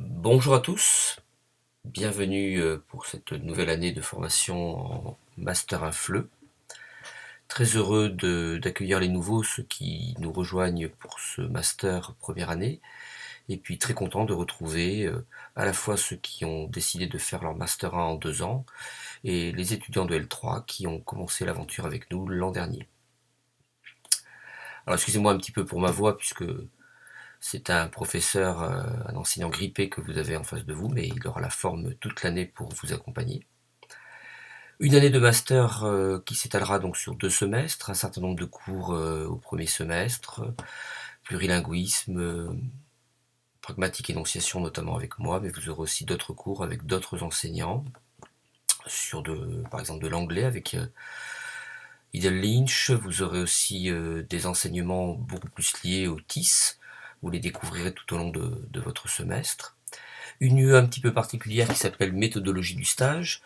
Bonjour à tous, bienvenue pour cette nouvelle année de formation en Master 1 FLE. Très heureux d'accueillir les nouveaux, ceux qui nous rejoignent pour ce Master première année, et puis très content de retrouver à la fois ceux qui ont décidé de faire leur Master 1 en 2 ans, et les étudiants de L3 qui ont commencé l'aventure avec nous l'an dernier. Alors excusez-moi un petit peu pour ma voix, puisque c'est un professeur, un enseignant grippé que vous avez en face de vous, mais il aura la forme toute l'année pour vous accompagner. Une année de master qui s'étalera donc sur 2 semestres, un certain nombre de cours au premier semestre, plurilinguisme, pragmatique énonciation notamment avec moi, mais vous aurez aussi d'autres cours avec d'autres enseignants, par exemple de l'anglais avec Idle Lynch. Vous aurez aussi des enseignements beaucoup plus liés au TIS, vous les découvrirez tout au long de votre semestre. Une UE un petit peu particulière qui s'appelle méthodologie du stage,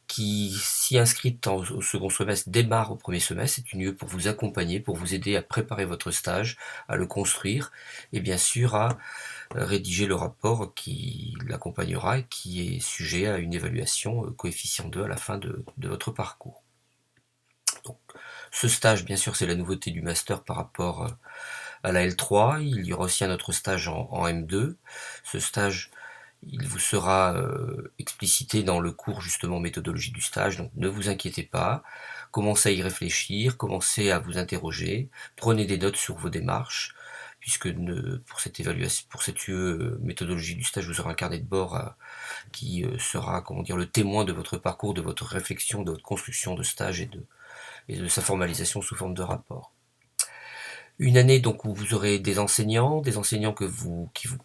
qui, si inscrite au second semestre, démarre au premier semestre. C'est une UE pour vous accompagner, pour vous aider à préparer votre stage, à le construire, et bien sûr à rédiger le rapport qui l'accompagnera et qui est sujet à une évaluation coefficient 2 à la fin de votre parcours. Donc, ce stage, bien sûr, c'est la nouveauté du master par rapport à la L3. Il y aura aussi un autre stage en M2. Ce stage, il vous sera explicité dans le cours justement méthodologie du stage, donc ne vous inquiétez pas, commencez à y réfléchir, commencez à vous interroger, prenez des notes sur vos démarches, puisque pour cette évaluation, pour cette UE méthodologie du stage, vous aurez un carnet de bord qui sera, comment dire, le témoin de votre parcours, de votre réflexion, de votre construction de stage et de sa formalisation sous forme de rapport. Une année donc où vous aurez des enseignants qui vous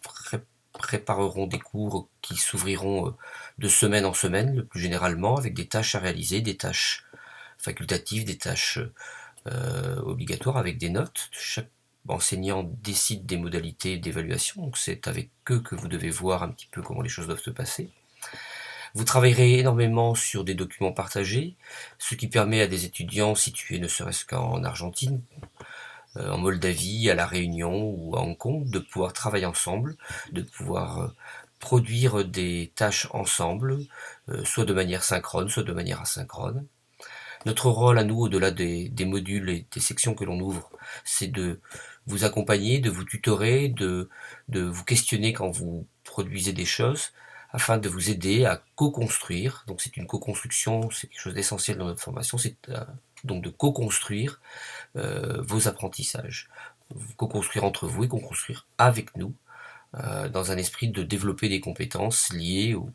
prépareront des cours qui s'ouvriront de semaine en semaine, le plus généralement, avec des tâches à réaliser, des tâches facultatives, des tâches obligatoires avec des notes. Chaque enseignant décide des modalités d'évaluation, donc c'est avec eux que vous devez voir un petit peu comment les choses doivent se passer. Vous travaillerez énormément sur des documents partagés, ce qui permet à des étudiants situés ne serait-ce qu'en Argentine, en Moldavie, à La Réunion ou à Hong Kong, de pouvoir travailler ensemble, de pouvoir produire des tâches ensemble, soit de manière synchrone, soit de manière asynchrone. Notre rôle à nous, au-delà des modules et des sections que l'on ouvre, c'est de vous accompagner, de vous tutorer, de vous questionner quand vous produisez des choses, afin de vous aider à co-construire. Donc c'est une co-construction, c'est quelque chose d'essentiel dans notre formation, c'est donc de co-construire vos apprentissages. Co-construire entre vous et co-construire avec nous, dans un esprit de développer des compétences liées au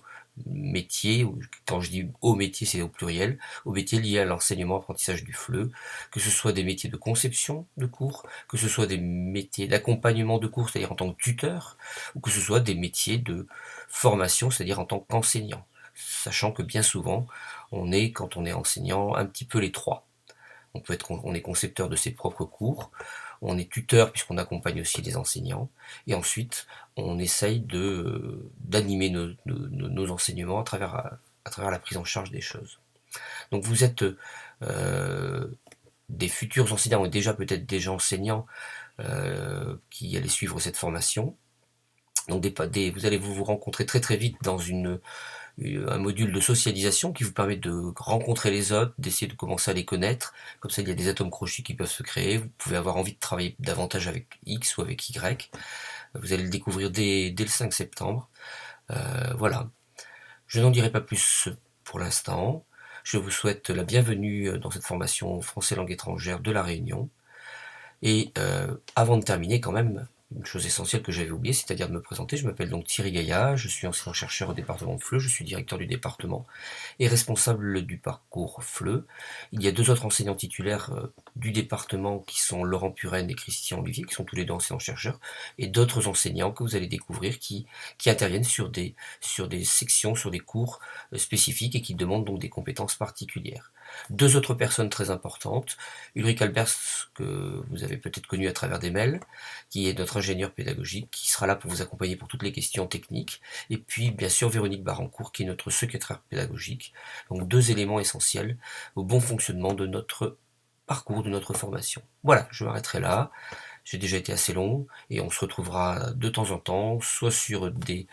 métier, ou quand je dis au métier c'est au pluriel, aux métiers liés à l'enseignement apprentissage du FLE, que ce soit des métiers de conception de cours, que ce soit des métiers d'accompagnement de cours, c'est-à-dire en tant que tuteur, ou que ce soit des métiers de formation, c'est-à-dire en tant qu'enseignant. Sachant que bien souvent, quand on est enseignant, un petit peu les trois. On est concepteur de ses propres cours, on est tuteur puisqu'on accompagne aussi des enseignants, et ensuite on essaye d'animer nos enseignements à travers la prise en charge des choses. Donc vous êtes des futurs enseignants, et déjà peut-être déjà enseignants qui allaient suivre cette formation. Donc vous allez vous rencontrer très très vite dans un module de socialisation qui vous permet de rencontrer les autres, d'essayer de commencer à les connaître. Comme ça, il y a des atomes crochus qui peuvent se créer. Vous pouvez avoir envie de travailler davantage avec X ou avec Y. Vous allez le découvrir dès le 5 septembre. Voilà. Je n'en dirai pas plus pour l'instant. Je vous souhaite la bienvenue dans cette formation français langue étrangère de La Réunion. Et avant de terminer, quand même, une chose essentielle que j'avais oubliée, c'est-à-dire de me présenter. Je m'appelle donc Thierry Gaillat, je suis enseignant-chercheur au département de FLE, je suis directeur du département et responsable du parcours FLE. Il y a deux autres enseignants titulaires du département qui sont Laurent Puren et Christian Olivier, qui sont tous les deux enseignants-chercheurs, et d'autres enseignants que vous allez découvrir qui interviennent sur des sections, sur des cours spécifiques et qui demandent donc des compétences particulières. Deux autres personnes très importantes, Ulrich Albers, que vous avez peut-être connu à travers des mails, qui est notre ingénieur pédagogique, qui sera là pour vous accompagner pour toutes les questions techniques, et puis bien sûr Véronique Barancourt, qui est notre secrétaire pédagogique. Donc deux éléments essentiels au bon fonctionnement de notre parcours, de notre formation. Voilà, je m'arrêterai là. j'ai déjà été assez long, et on se retrouvera de temps en temps, soit sur des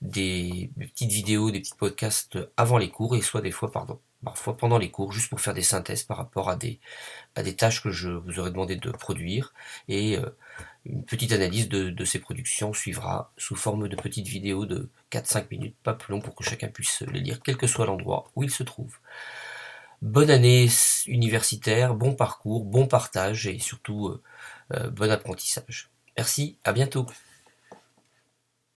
petites vidéos, des petits podcasts avant les cours, et soit des fois, pardon, parfois pendant les cours, juste pour faire des synthèses par rapport à des tâches que je vous aurais demandé de produire, et une petite analyse de ces productions suivra sous forme de petites vidéos de 4-5 minutes, pas plus long, pour que chacun puisse les lire, quel que soit l'endroit où il se trouve. Bonne année universitaire, bon parcours, bon partage, et surtout bon apprentissage. Merci, à bientôt.